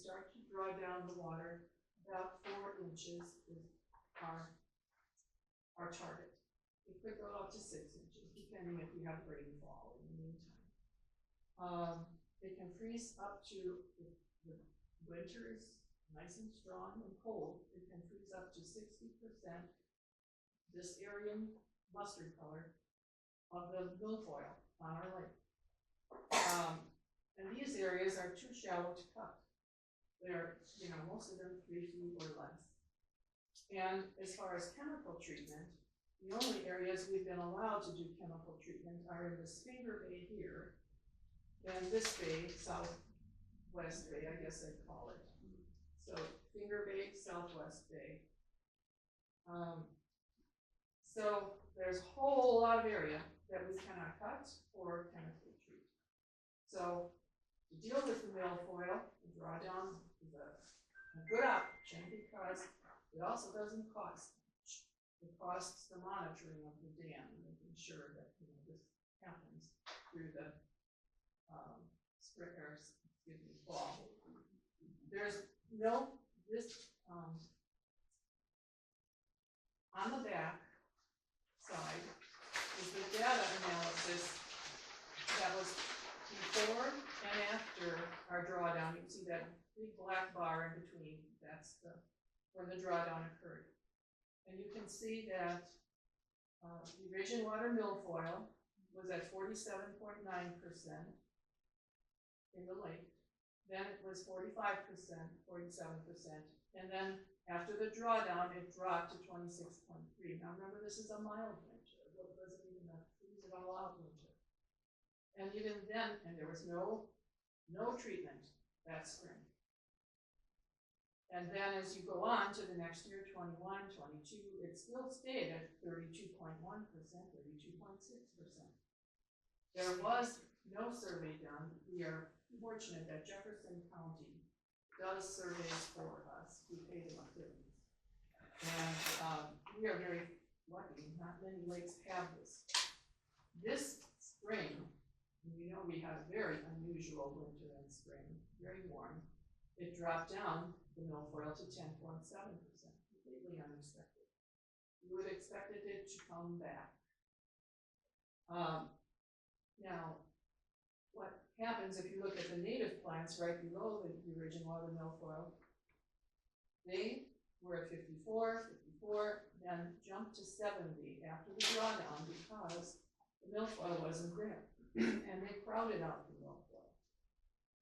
start to draw down the water. About 4 inches is our target. It could go up to 6 inches, depending if we have rainfall in the meantime. It can freeze up to, if the winter is nice and strong and cold, it can freeze up to 60% this Aryan mustard color of the milfoil on our lake. And these areas are too shallow to cut. They're, most of them 3 feet or less. And as far as chemical treatment, the only areas we've been allowed to do chemical treatment are in this Finger Bay here, and this bay, Southwest Bay, I guess I'd call it. So Finger Bay, Southwest Bay. So there's a whole lot of area that we cannot cut or chemically treat. So to deal with the milfoil, the drawdown is a good option because it also doesn't cost much. It costs the monitoring of the dam and making sure that this happens through the fall. There's no on the back side is the data analysis that was before and after our drawdown. You can see that big black bar in between. That's when the drawdown occurred. And you can see that the Eurasian water milfoil was at 47.9% in the lake. Then it was 45%, 47%, and then after the drawdown, it dropped to 26.3. Now remember, this is a mild winter. It wasn't even a freeze it all out winter. And even then, and there was no treatment that spring. And then as you go on to the next year, 21, 22, it still stayed at 32.1%, 32.6%. There was no survey done. We are fortunate that Jefferson County does surveys for us. We pay them a pittance. And we are very lucky. Not many lakes have this. This spring, we had a very unusual winter and spring, very warm. It dropped down the milfoil to 10.7%, completely unexpected. We would have expected it to come back. Now, what happens if you look at the native plants right below the Eurasian water milfoil, they were at 54, then jumped to 70 after the drawdown because the milfoil wasn't there, and they crowded out the milfoil.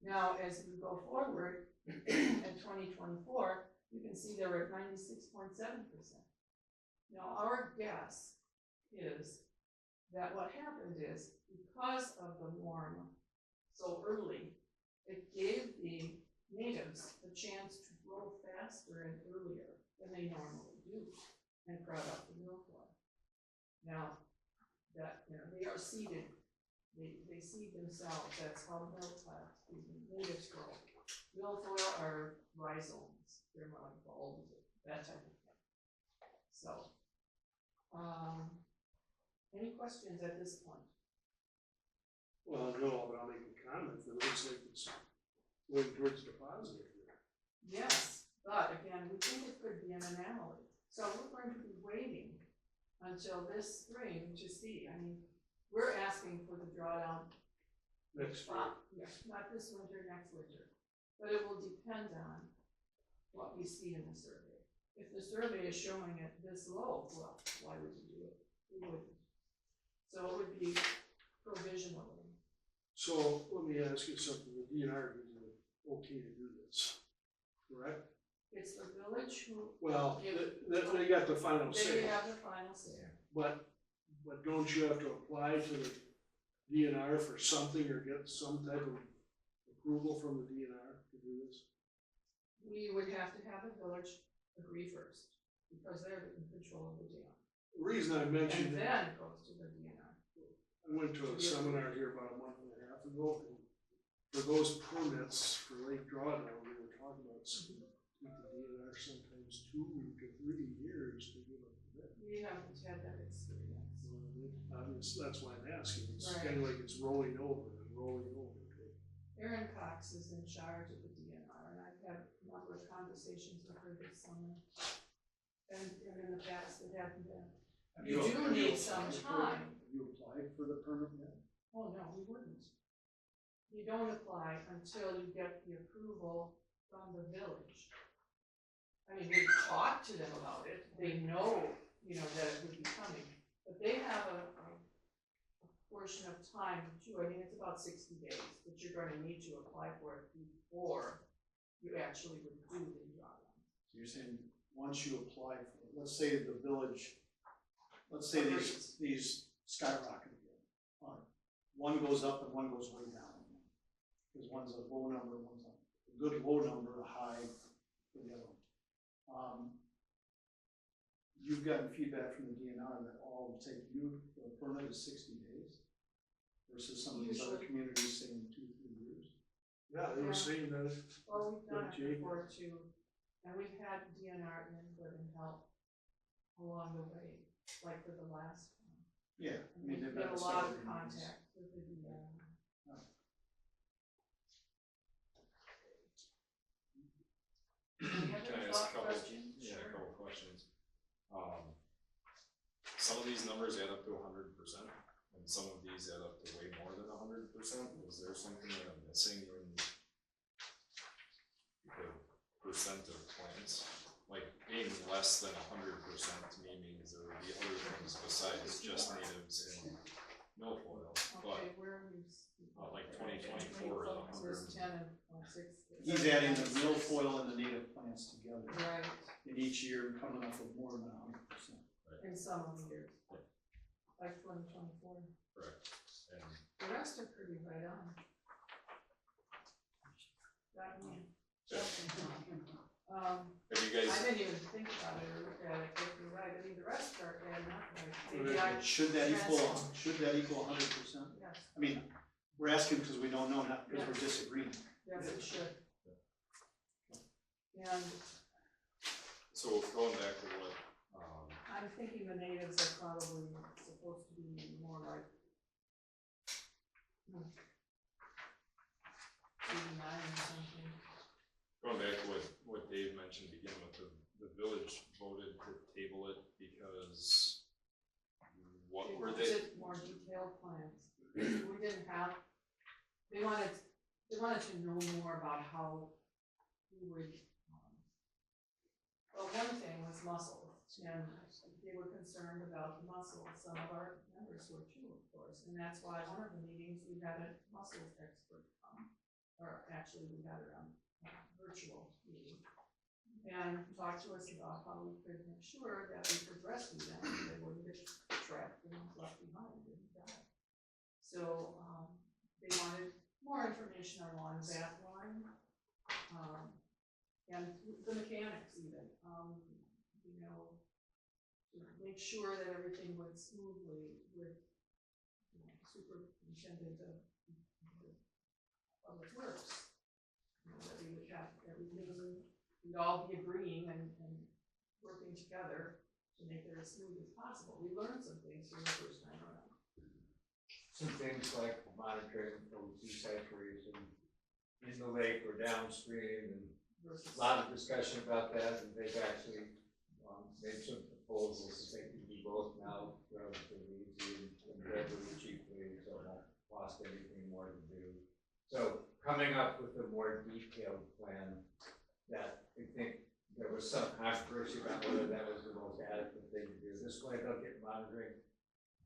Now, as you go forward in 2024, you can see they were at 96.7%. Now, our guess is that what happened is because of the warm so early, it gave the natives a chance to grow faster and earlier than they normally do and crowd out the milfoil. Now, that they are seeded, they seed themselves. That's how natives grow. Milfoil are rhizomes. They're more like bulbs, that type of thing. So, any questions at this point? Well, no, but I'll make a comment. It looks like it's going towards the positive here. Yes, but again, we think it could be an anomaly. So we're going to be waiting until this spring to see. I mean, we're asking for the drawdown Next spring. Yes, not this winter, next winter. But it will depend on what we see in the survey. If the survey is showing it this low, well, why would you do it? We wouldn't. So it would be provisionally. So let me ask you something. The DNR gives you okay to do this, correct? It's the village who. Well, they got the final say. They have the final say. But don't you have to apply to the DNR for something or get some type of approval from the DNR to do this? We would have to have the village agree first because they're in control of the dam. The reason I mentioned and then it goes to the DNR. I went to a seminar here about a month and a half ago, and for those permits for lake drawdown, we were talking about some with the DNR sometimes 2 to 3 years to give a permit. We haven't had that experience. That's why I'm asking. It's right. kind of like it's rolling over and rolling over. Aaron Cox is in charge of the DNR, and I've had conversations with her this summer. And in the past, it hadn't been. Have You do have need some applied for- time. Have you applied for the permit yet? Oh, no, we wouldn't. You don't apply until you get the approval from the village. I mean, we talked to them about it, they know, you know, that it would be coming, but they have a portion of time too. I mean, it's about 60 days that you're gonna need to apply for it before you actually would do the drawdown. So you're saying, once you apply for it, let's say the village, let's say these skyrocket again. One goes up and one goes way down. Because one's a low number, one's a good low number, a high for the other one. You've gotten feedback from the DNR that all will take you, the permit is 60 days versus some of these other communities saying 2-3 years. Yeah, they were saying that. Well, we've done it Jake. before too, and we've had DNR input and help along the way, like for the last one. Yeah, I And mean, we've they've got been a lot of several meetings. contact with the DNR. Do you have Can any I ask a thought couple? questions? Yeah, Sure. a couple questions. Some of these numbers add up to 100%, and some of these add up to way more than 100%. Is there something that I'm missing in the percent of plants? Like being less than 100% to me means there would be other things besides just natives and milfoil. But Okay, where are we? like 2024 is 100. There's 10 and 6. He's adding the milfoil and the native plants together Right, in each year and coming up with more than 100%. in some of the years. Like 2024. Correct. And The rest are pretty right on. That one. have you guys? I didn't even think about it or look at it, but you're right, I mean, the rest are adding up right. Maybe I, Should that equal 100%? yes, I mean, we're asking because we don't know, not because we're disagreeing. yes, it should. And So going back to what, I'm thinking the natives are probably supposed to be more like 89 or something. going back to what Dave mentioned, beginning with the village voted to table it because what were they? wanted more detailed plans. We didn't have, they wanted to know more about how we would, well, one thing was mussels, and they were concerned about the mussels. Some of our members were too, of course, and that's why one of the meetings, we had a mussels expert come, or actually we had it on virtual meeting, and talk to us about how we could make sure that we could rescue them, so they wouldn't get trapped and left behind and die. So, they wanted more information along that line, and the mechanics even, you know, to make sure that everything went smoothly with, you know, superintendent of public works. You know, that we would have everything, we'd all be agreeing and working together to make it as smooth as possible. We learned some things from the first time around. Some things like monitoring for desaturation in the lake or downstream, and Versus a lot of discussion about that, and they've actually made some proposals that they can do both now relatively easy and relatively cheaply, so it won't cost anything more to do. So coming up with a more detailed plan that I think there was some controversy about whether that was the most adequate thing to do. This way they'll get monitoring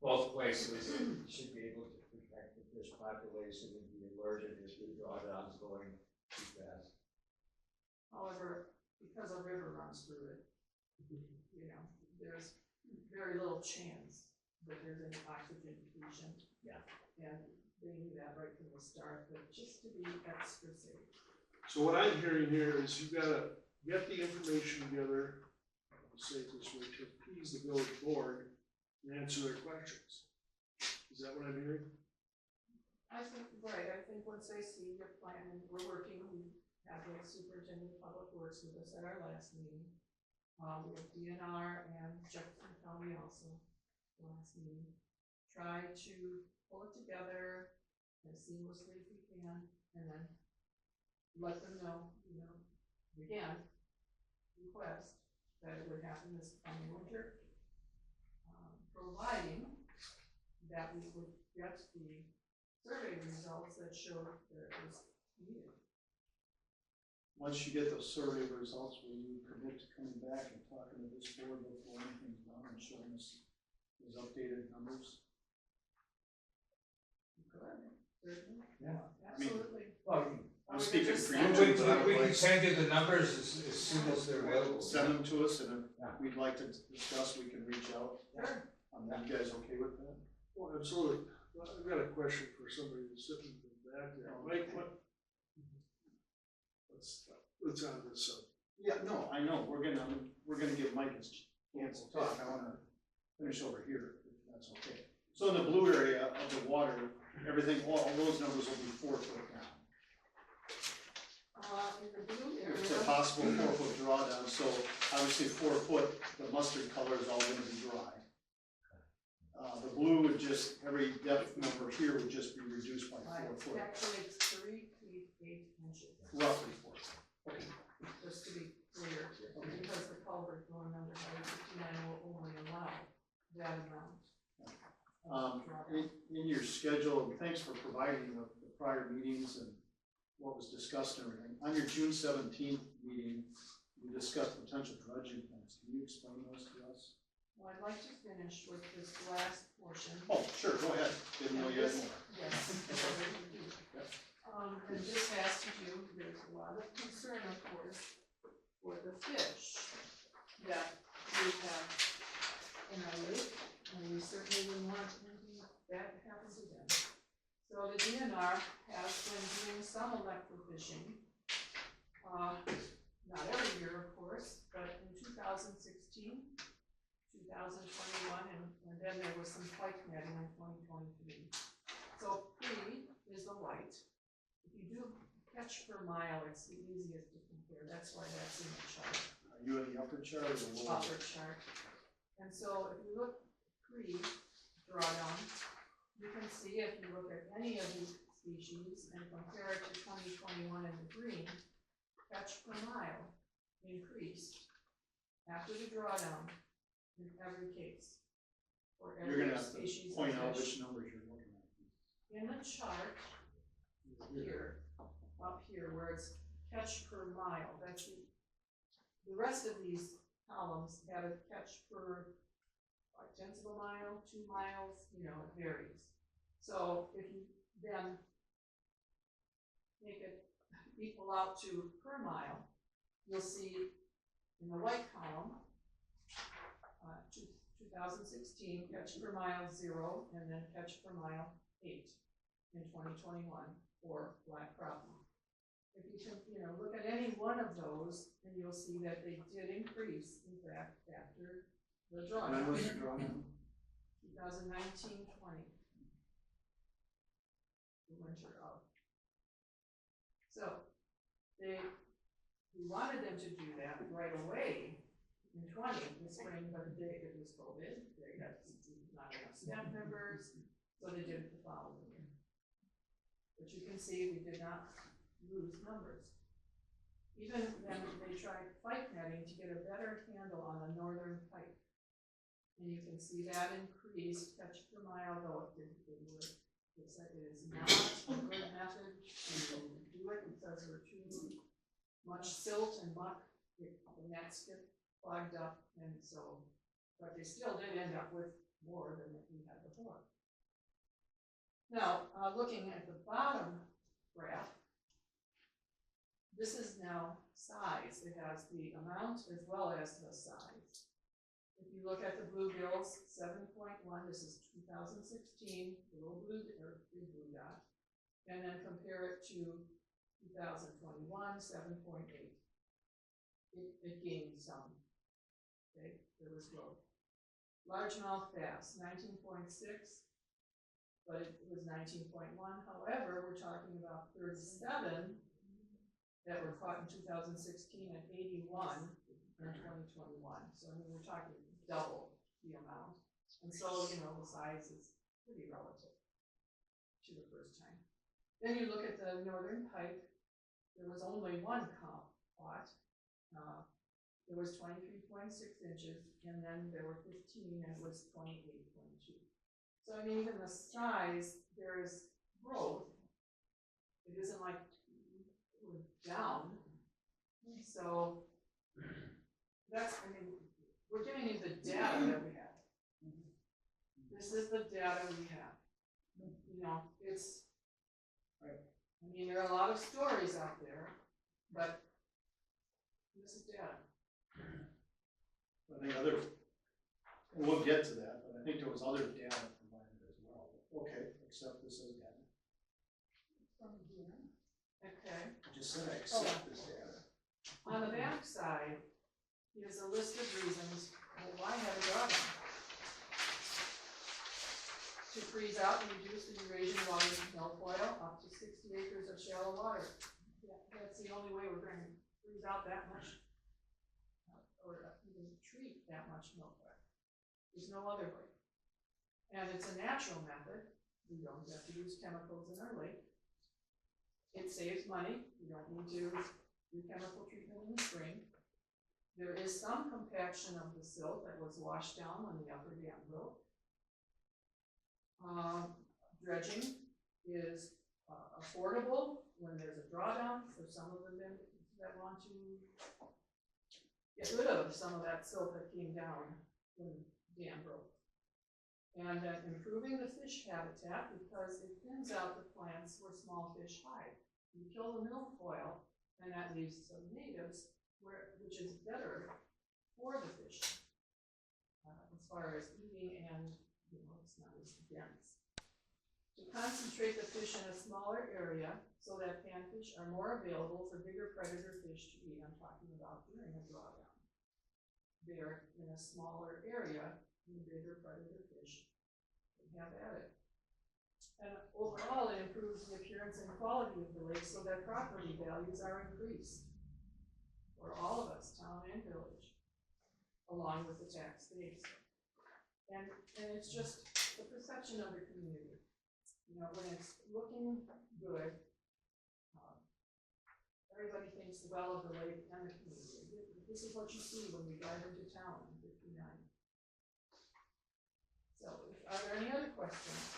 both places and should be able to protect the fish population and be alerted if the drawdown's going too fast. However, because a river runs through it, you know, there's very little chance that there's any oxygen depletion. Yeah. And they knew that right from the start, but just to be extra safe. So what I'm hearing here is you gotta get the information together, I'll say it this way, to appease the village board and answer their questions. Is that what I'm hearing? I think, right, I think once they see your plan, and we're working, we had the superintendent of public works with us at our last meeting. We have DNR and Jefferson County also, the last meeting. Try to pull it together as seamlessly as we can, and then let them know, you know, again, request that it would happen this coming winter, providing that we would get the survey results that showed that it was needed. Once you get those survey results, will you commit to coming back and talking to this board before anything's done and showing us those updated numbers? Correct. Certainly. Yeah. Absolutely. Well, I'm speaking for Send you, them. but I would we can like, send you the numbers as soon as they're available. send them to us, and Yeah. if we'd like to discuss, we can reach out. Sure. You guys okay with that? Well, absolutely. Well, I've got a question for somebody who's sitting in the back there. Mike, let's on this side. Yeah, no, I know, we're gonna give Mike his chance to talk, I wanna finish over here, if that's okay. So in the blue area of the water, everything, all those numbers will be 4 foot down. In the blue It's a area, possible 4 foot drawdown, so obviously 4 foot, the mustard color is all gonna be dry. The blue would just, every depth number here would just be reduced by 4 foot, actually it's 3 feet 8 inches, roughly 4 foot. Okay. just to be clear, because the culvert going under Highway 59 will only allow that amount. of drawdown. In your schedule, and thanks for providing the prior meetings and what was discussed and everything. On your June 17th meeting, we discussed potential dredging plans. Can you explain those to us? Well, I'd like to finish with this last portion. Oh, sure, go ahead. Didn't know you had more. Yes. And this has to do, there's a lot of concern, of course, for the fish that we have in our lake, and we certainly wouldn't want anything bad to happen to them. So the DNR has been doing some electrofishing, not every year, of course, but in 2016, 2021, and then there was some white netting in 2023. So pre is the white. If you do catch per mile, it's the easiest to compare. That's why that's in the chart, Are you in the upper chart or the lower? upper chart. And so if you look pre drawdown, you can see if you look at any of these species and compare it to 2021 in the green, catch per mile increased after the drawdown in every case. For You're every gonna have to species point of out fish. which numbers you're looking at. In the chart, here, up here, where it's catch per mile, that's the rest of these columns have a catch per, like, tenths of a mile, 2 miles, you know, it varies. So if you then make it equal out to per mile, you'll see in the white column, 2016, catch per mile 0, and then catch per mile 8 in 2021 for black crappie. If you can, look at any one of those, and you'll see that they did increase, in fact, after the When was the drawdown. drawdown? 2019-20. The winter of. So, we wanted them to do that right away in 20, in the spring, but it was COVID, they had not enough staff members, so they did it the following year. But you can see we did not lose numbers. Even then, they tried pipe netting to get a better handle on the northern pipe. And you can see that increased catch per mile, though it didn't work. It is not a good method to do it because we're too much silt and muck, the nets get clogged up, and so, but they still did end up with more than we had before. Now, looking at the bottom graph, this is now size. It has the amount as well as the size. If you look at the bluegills, 7.1, this is 2016, the little blue, or big blue dot, and then compare it to 2021, 7.8. It gained some. Okay, there was growth. Largemouth bass, 19.6, but it was 19.1. However, we're talking about 37 that were caught in 2016 and 81 in 2021. So I mean, we're talking double the amount. And so, the size is pretty relative to the first time. Then you look at the northern pike, there was only one caught. it was 23.6 inches, and then there were 15, and it was 28.2. So I mean, even the size, there is growth. It isn't like we're down. So that's, I mean, we're giving you the data that we have. This is the data we have. You know, it's, I mean, there are a lot of stories out there, but this is data. I think other, and we'll get to that, but I think there was other data provided as well. Okay, accept this as data. From here. Okay. I just said I accept this data. On the back side is a list of reasons why have a drawdown. To freeze out and reduce the Eurasian water milfoil up to 60 acres of shallow water. That's the only way we're going to freeze out that much, or even treat that much milfoil. There's no other way. And it's a natural method. We don't have to use chemicals in our lake. It saves money. We don't need to do chemical treatment in the spring. There is some compaction of the silt that was washed down when the upper dam broke. Dredging is affordable when there's a drawdown for some of the men that want to get rid of some of that silt that came down when the dam broke. And improving the fish habitat because it thins out the plants where small fish hide. You kill the milfoil, and that leaves some natives, which is better for the fish as far as eating, and it's not as dense. To concentrate the fish in a smaller area so that panfish are more available for bigger predator fish to eat. I'm talking about during a drawdown. They're in a smaller area, and the bigger predator fish can have at it. And overall, it improves the appearance and quality of the lake so that property values are increased for all of us, town and village, along with the tax base. And it's just the perception of the community. You know, when it's looking good, everybody thinks well of the lake and the community. This is what you see when we drive into town on 59. So, are there any other questions?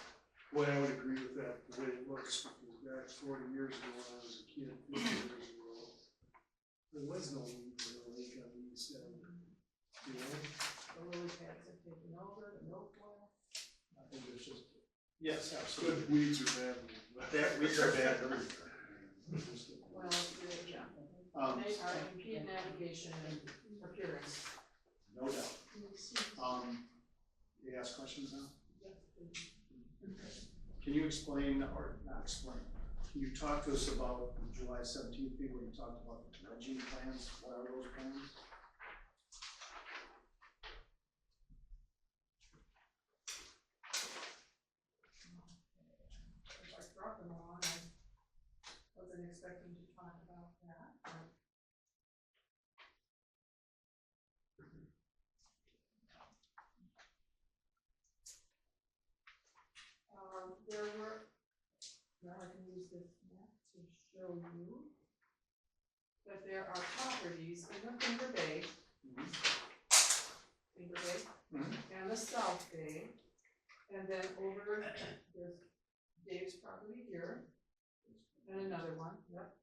Well, I would agree with that, the way it looks, because back 40 years ago when I was a kid, 50 years ago, there was no weed in the lake on the east end. You know? The lily pads have taken over, the milfoil. I think it's just, yes, absolutely. Good weeds are bad. That weeds are bad everywhere. Well, yeah. They are impede navigation and appearance. No doubt. You ask questions now? Yes, please. Can you explain, or not explain, can you talk to us about the July 17th meeting where you talked about the dredging plans? What are those plans? If I brought them along, I wasn't expecting to talk about that. There were, well, I can use this map to show you that there are properties in the Finger Bay, and the South Bay, and then over, there's Dave's property here, and another one, yep.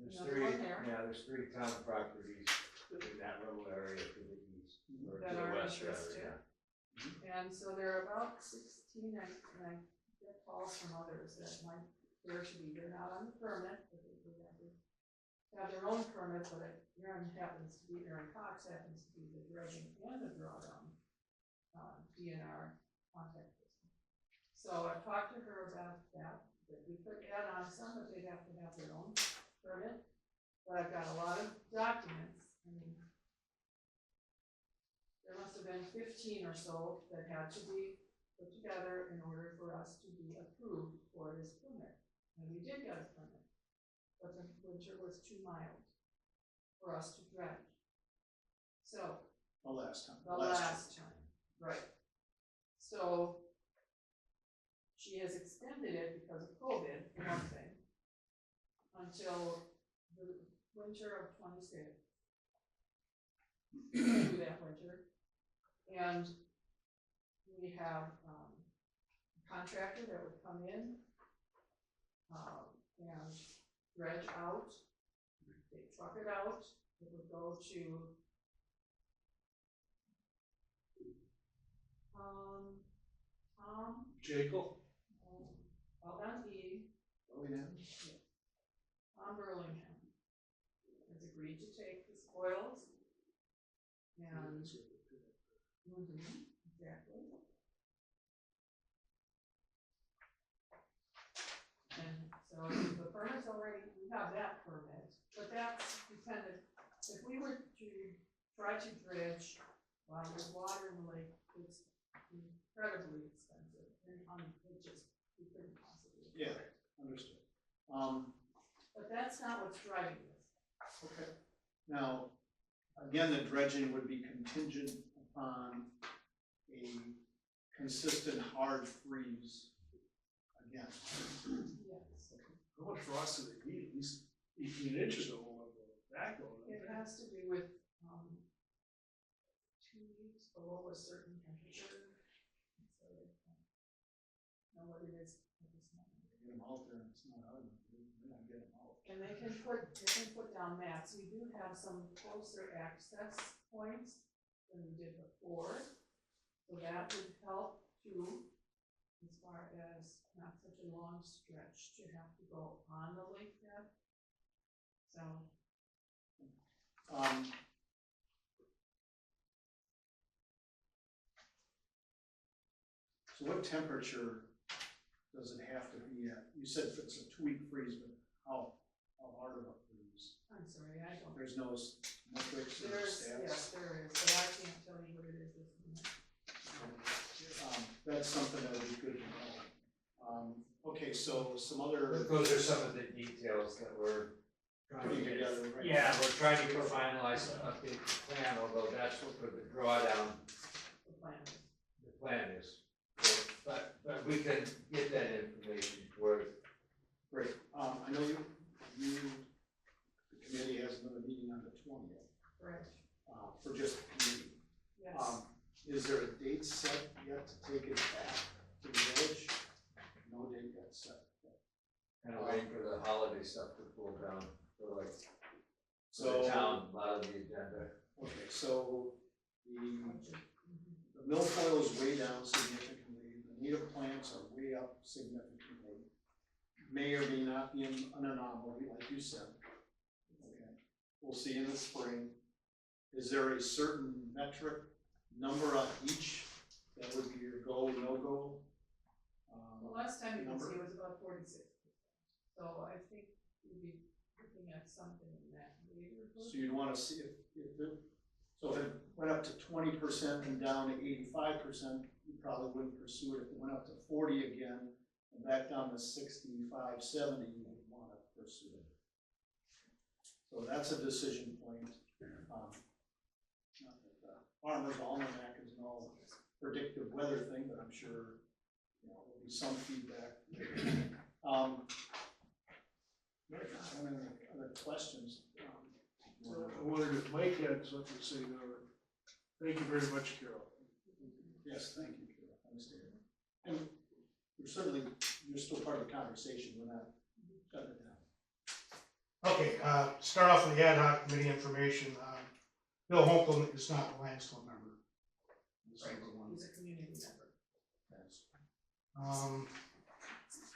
There's Another three, one there. yeah, there's 3 town properties in that little area to the east, or to That the are west, interested. rather, yeah. And so there are about 16, and I get calls from others that might care to be, they're not on the permit, but they have their own permit, but Aaron Cox happens to be the dredging and the drawdown DNR contact person. So I've talked to her about that we could add on some, but they'd have to have their own permit. But I've got a lot of documents. I mean, there must have been 15 or so that had to be put together in order for us to be approved for this permit. And we did get a permit, but the winter was too mild for us to dredge. So. The last time. The last time, right. So she has extended it because of COVID, for one thing, until the winter of 26. through that winter. And we have, a contractor that would come in, and dredge out, they truck it out, it would go to, Jacob? out on E, Oh, yeah. Tom Burlingham has agreed to take the spoils and. Exactly. And so the permit's already, we have that permit, but that's dependent, if we were to try to dredge while there's water in the lake, it's incredibly expensive and it just, we couldn't possibly. afford Yeah. it. Understood. But that's not what's driving this. Okay. Now, again, the dredging would be contingent upon a consistent hard freeze again. Yes. How much frost do they need? At least 18 inches of backbone. It has to do with, 2 weeks below a certain temperature. So, know what it is at this moment. Get them out there and it's not hard enough. They're not getting them out. And they can put down maps. We do have some closer access points than we did before. So that would help too, as far as not such a long stretch to have to go on the lake bed. So, So what temperature does it have to be at? You said it's a 2-week freeze, but how hard of a freeze? I'm sorry, I don't. There's no metrics or stats? Yes, there is, but I can't tell you what it is this minute. That's something that would be good to know. Okay, so some other. Those are some of the details that we're trying to Putting get. together right Yeah, now. we're trying to finalize and update the plan, although that's what for the drawdown, The plan is. the plan is. But we can get that information for, Great. I know the committee has another meeting on the 20th, Correct. for just the committee. Yes. Is there a date set yet to take it back to the village? No date yet set. kind of waiting for the holiday stuff to cool down, for like, So, the town, a lot of the agenda. okay, so Budget. the milfoil is way down significantly, the native plants are way up significantly. May or may not be an anomaly, like you said. Okay, we'll see in the spring. Is there a certain metric number on each that would be your go, no-go? The last time you could Number? see it was about 46%. So I think we'd be looking at something in that neighborhood. So you'd wanna see if it, so if it went up to 20% and down to 85%, you probably wouldn't pursue it. If it went up to 40 again, and back down to 65, 70, you would wanna pursue it. So that's a decision point. Not that the Farmer's Almanac is no predictive weather thing, but I'm sure, there'll be some feedback. Any other questions? I wondered if Mike had something to say now. Thank you very much, Carol. Yes, thank you, Carol. Thanks, David. And you're still part of the conversation. We're not shutting it down. Okay, start off with the ad hoc committee information. Bill Holcomb is not a Lions Club member. That's Right, number one. he's a community member. Yes.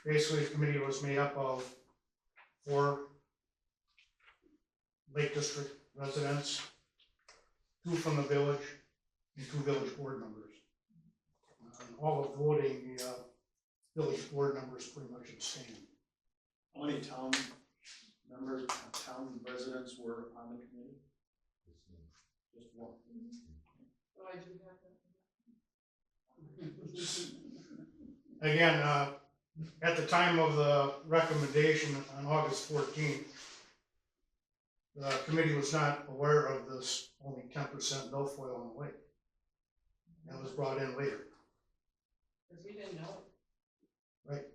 Basically, the committee was made up of 4 Lake District residents, 2 from the village, and 2 village board members. All of voting, the village board members pretty much abstained. How many town members, town residents were on the committee? Just one. So I do have that. Again, at the time of the recommendation on August 14th, the committee was not aware of this only 10% milfoil in the lake. That was brought in later. Because we didn't know. Right.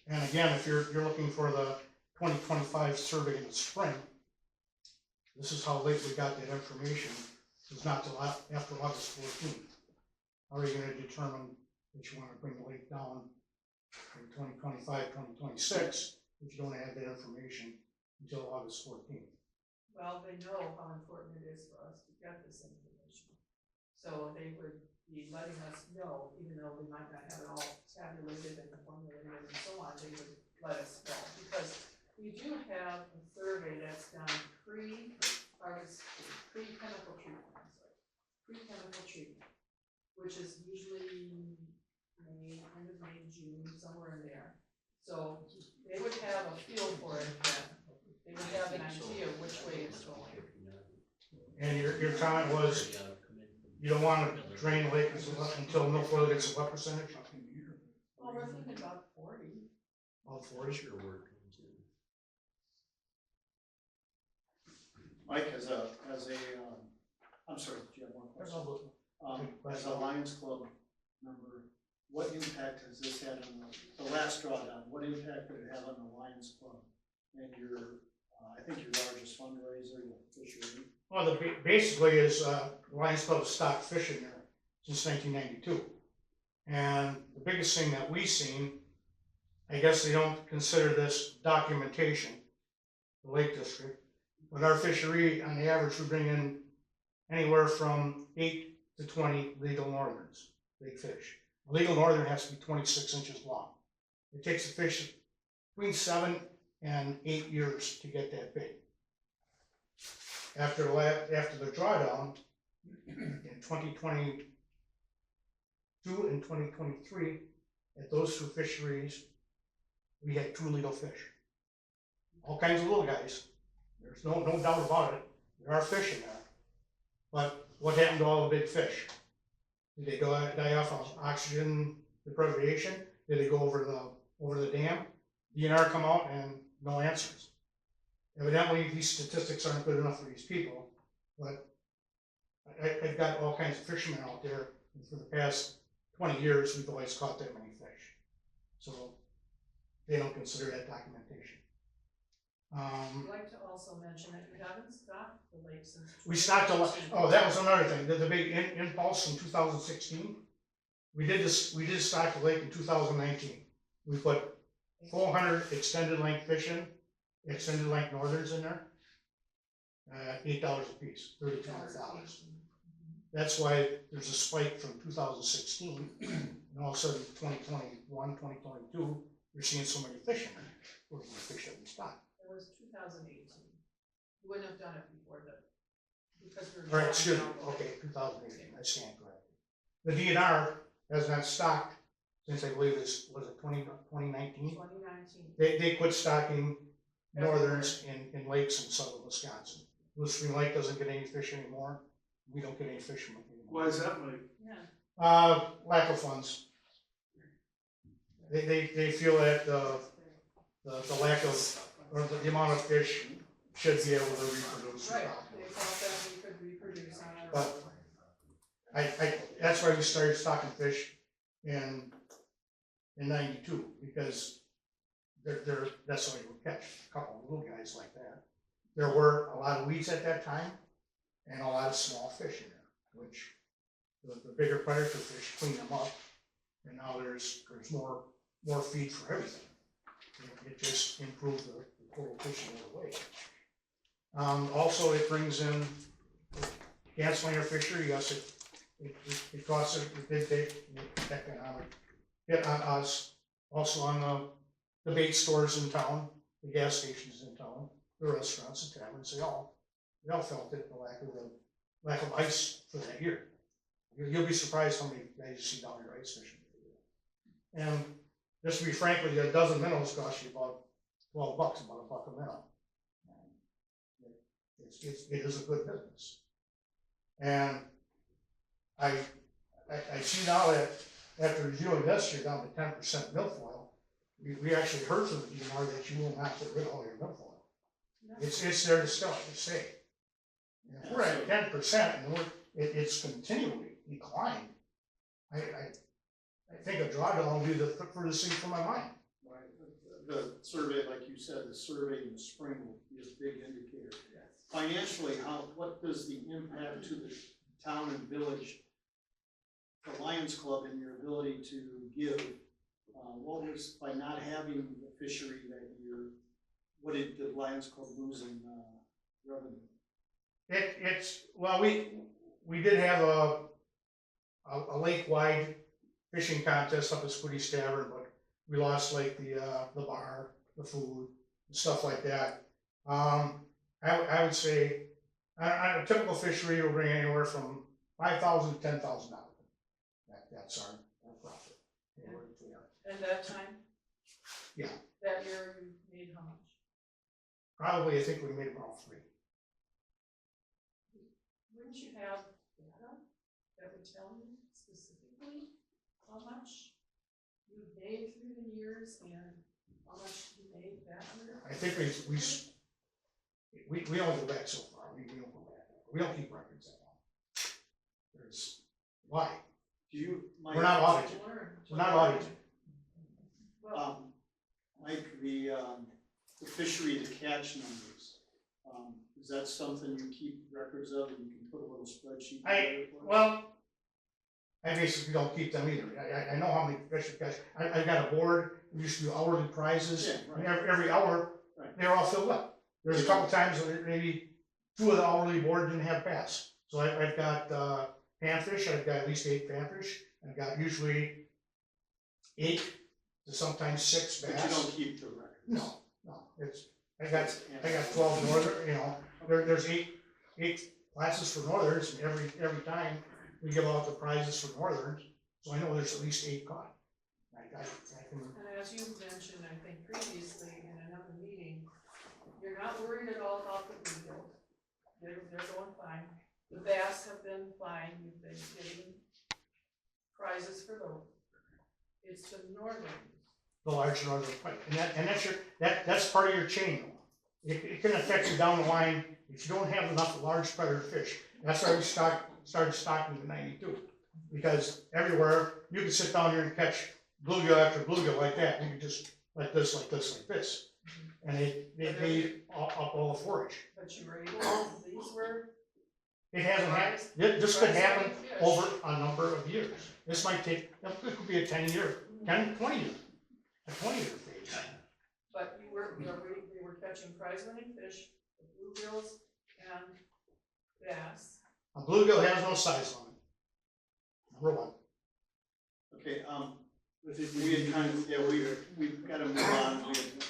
And again, if you're looking for the 2025 survey in the spring, this is how late we got that information. It's not till after August 14th. How are you gonna determine that you wanna bring the lake down in 2025, 2026, if you don't have that information until August 14th? Well, they know how important it is for us to get this information. So they would be letting us know, even though we might not have it all tabulated and formulated and so on, they would let us know. Because we do have a survey that's done pre-chemical treatment, which is usually May, end of May, June, somewhere in there. So they would have a feel for it then. They would have an idea which way it's going. And your comment was, you don't wanna drain the lake until milfoil gets a what percentage? Well, we're thinking about 40. About 40? Mike, I'm sorry, do you have one question? As a Lions Club member, what impact has this had on the last drawdown? What impact did it have on the Lions Club and your, I think your largest fundraiser, your fishery? Well, basically is, Lions Club stopped fishing there since 1992. And the biggest thing that we've seen, I guess they don't consider this documentation, the Lake District, but our fishery, on the average, we bring in anywhere from 8 to 20 legal northerns, big fish. A legal northern has to be 26 inches long. It takes a fish between 7 and 8 years to get that big. After the drawdown in 2022 and 2023, at those two fisheries, we had 2 legal fish. All kinds of little guys. There's no doubt about it. There are fish in there. But what happened to all the big fish? Did they die off of oxygen deprivation? Did they go over the dam? DNR come out and no answers. Evidently, these statistics aren't good enough for these people, but I've got all kinds of fishermen out there, and for the past 20 years, we've always caught that many fish. So they don't consider that documentation. I'd like to also mention that you haven't stocked the lake since. We stocked that was another thing, the big impulse in 2016. We did stock the lake in 2019. We put 400 extended length fish in, extended length northerns in there, $8 a piece, $3,200. That's why there's a spike from 2016, and all of a sudden 2021, 2022, you're seeing so many fish in there. Where's the fish that we stocked? It was 2018. You wouldn't have done it before that, because we were. All right, excuse me, okay, 2018, I stand corrected. The DNR has not stocked since, I believe was it 2019? 2019. They quit stocking northerns in lakes in southern Wisconsin. Blue Spring Lake doesn't get any fish anymore. We don't get any fish from it anymore. Why is that, Mike? Yeah. Lack of funds. They feel that the lack of, or the amount of fish should be able to reproduce. Right, they thought that we could reproduce on our But that's why we started stocking fish in 92, because that's all you would catch, a couple of little guys like that. There were a lot of weeds at that time, and a lot of small fish in there, which the bigger predator fish clean them up, and now there's more feed for everything. It just improved the total fishing of the lake. Also, it brings in canceling our fishery. Yes, it costs a big economic hit on us. Also on the bait stores in town, the gas stations in town, the restaurants and taverns. They all felt it, the lack of ice for that year. You'll be surprised how many guys you see down here ice fishing. And just to be frank with you, a dozen minnows cost you about $12, about $1 a minnow. It is a good business. And I see now that after reviewing this, you're down to 10% milfoil. We actually heard from the DNR that you will not get rid of all your milfoil. It's there to stay. And if we're at 10% and it's continually declined, I think a drawdown will be the furthest thing from my mind. Right, the survey, like you said, the survey in the spring will be a big indicator. Yes. Financially, what does the impact to the town and village, the Lions Club and your ability to give, what was, by not having the fishery that year, what did the Lions Club lose in, revenue? Well, we did have a lake-wide fishing contest up at Spoody's Tavern, but we lost like the bar, the food, and stuff like that. I would say, on a typical fishery, we'll bring anywhere from $5,000 to $10,000. That's our profit. And that time? Yeah. That year you made how much? Probably, I think we made about 3. Wouldn't you have data that would tell you specifically how much you made through the years and how much you made that year? I think we don't go back so far. We don't go back. We don't keep records that long. There's why? Do you, Mike? We're not audited. We're not audited. Well, Mike, the fishery to catch numbers, is that something you keep records of and you can put a little spreadsheet together for us? Well, I basically don't keep them either. I know how many fish we catch. I've got a board. We used to do hourly prizes. Yeah, right. And every hour, Right. they're all filled up. There's a couple times where maybe 2 of the hourly board didn't have bass. So I've got panfish. I've got at least 8 panfish. I've got usually 8 to sometimes 6 bass. But you don't keep the records? No. I got 12 northern. You know, there's 8 classes for northerns, and every time we give out the prizes for northerns, so I know there's at least 8 caught. I can. and as you mentioned, I think previously in another meeting, you're not worried at all about the bluegills. They're going fine. The bass have been fine. You've been getting prizes for those. It's the northern. The large northern pike, and that's part of your chain. It can affect you down the line if you don't have enough large predator fish. That's why we started stocking in '92, because everywhere you can sit down here and catch bluegill after bluegill like that. You can just like this, and they eat up all the forage. But you were able, these were. It hasn't happened. This could happen over a number of years. This might take. It could be a 10-year, 10, 20 year. A 20-year phase. But we were catching prize-winning fish, the bluegills and bass. A bluegill has no size limit. Number 1. Okay, I think we had kind of, yeah, we've got to move on. We had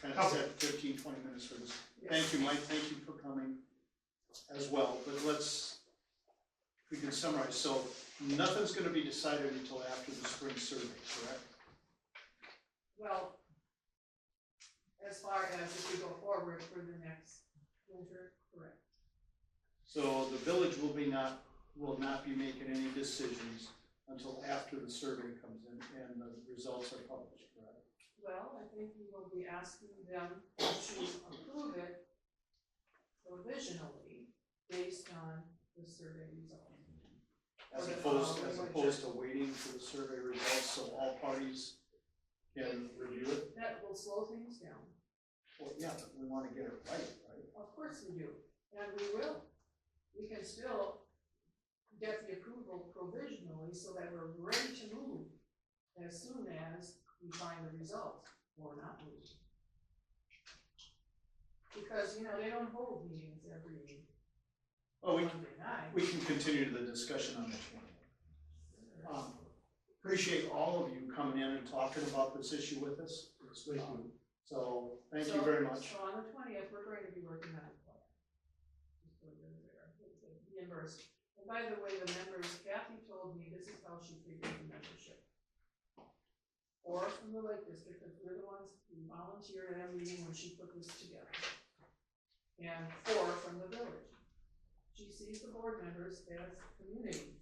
kind of Okay. set 15, 20 minutes for this. Thank you, Mike, thank you for coming as well, but we can summarize. So nothing's gonna be decided until after the spring survey, correct? Well, as far as if we go forward for the next winter, correct. So the village will not be making any decisions until after the survey comes in and the results are published, correct? Well, I think we will be asking them to approve it provisionally based on the survey results. As opposed to waiting for the survey results so all parties can review it? That will slow things down. Well, yeah, but we wanna get it right? Of course we do, and we will. We can still get the approval provisionally so that we're ready to move as soon as we find the results or not move. Because, they don't hold meetings every Well, Monday night. we can continue the discussion on this one. Appreciate all of you coming in and talking about this issue with us. Thank you. So, thank you very much. So on the 20th, we're going to be working on it. Just so you're aware, reimbursed. And by the way, the members, Kathy told me this is how she figured the membership. 4 from the Lake District, because we're the ones who volunteered at a meeting when she put this together. And 4 from the village. She sees the board members as community.